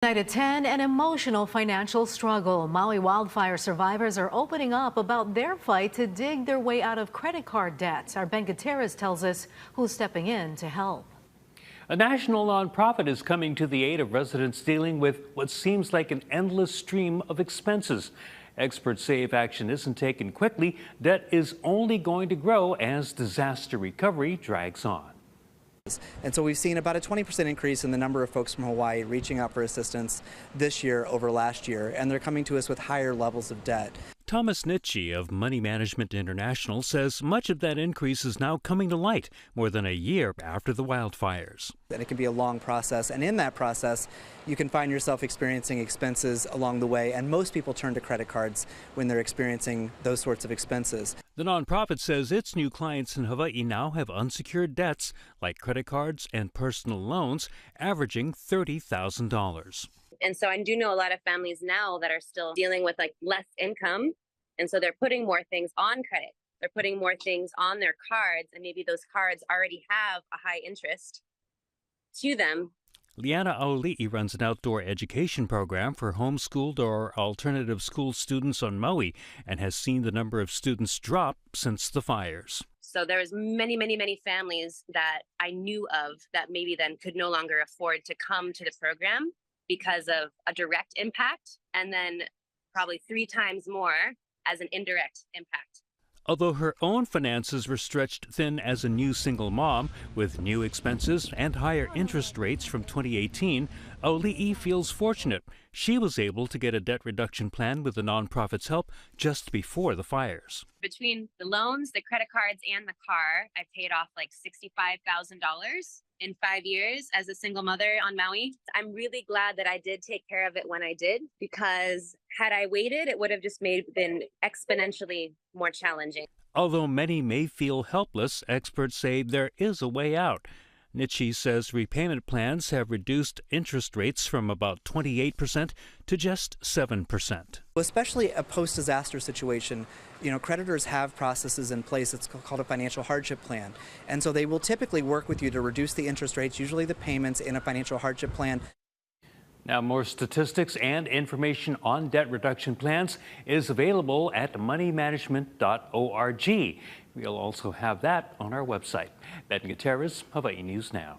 Night at 10, an emotional financial struggle. Maui wildfire survivors are opening up about their fight to dig their way out of credit card debts. Our Ben Gutierrez tells us who's stepping in to help. A national nonprofit is coming to the aid of residents dealing with what seems like an endless stream of expenses. Experts say if action isn't taken quickly, debt is only going to grow as disaster recovery drags on. And so we've seen about a 20% increase in the number of folks from Hawaii reaching out for assistance this year over last year, and they're coming to us with higher levels of debt. Thomas Nitzsche of Money Management International says much of that increase is now coming to light more than a year after the wildfires. And it can be a long process, and in that process, you can find yourself experiencing expenses along the way, and most people turn to credit cards when they're experiencing those sorts of expenses. The nonprofit says its new clients in Hawaii now have unsecured debts like credit cards and personal loans averaging $30,000. And so I do know a lot of families now that are still dealing with less income. And so they're putting more things on credit. They're putting more things on their cards, and maybe those cards already have a high interest to them. Liana Aulii runs an outdoor education program for homeschooled or alternative school students on Maui and has seen the number of students drop since the fires. So there was many families that I knew of that maybe then could no longer afford to come to the program because of a direct impact, and then probably 3 times more as an indirect impact. Although her own finances were stretched thin as a new single mom, with new expenses and higher interest rates from 2018, Aulii feels fortunate. She was able to get a debt reduction plan with the nonprofit's help just before the fires. Between the loans, the credit cards, and the car, I paid off like $65,000 in 5 years as a single mother on Maui. I'm really glad that I did take care of it when I did, because had I waited, it would have just been exponentially more challenging. Although many may feel helpless, experts say there is a way out. Nitzsche says repayment plans have reduced interest rates from about 28% to just 7%. Especially a post-disaster situation, creditors have processes in place. It's called a financial hardship plan. And so they will typically work with you to reduce the interest rates, usually the payments in a financial hardship plan. Now, more statistics and information on debt reduction plans is available at moneymanagement.org. We'll also have that on our website. Ben Gutierrez, Hawaii News Now.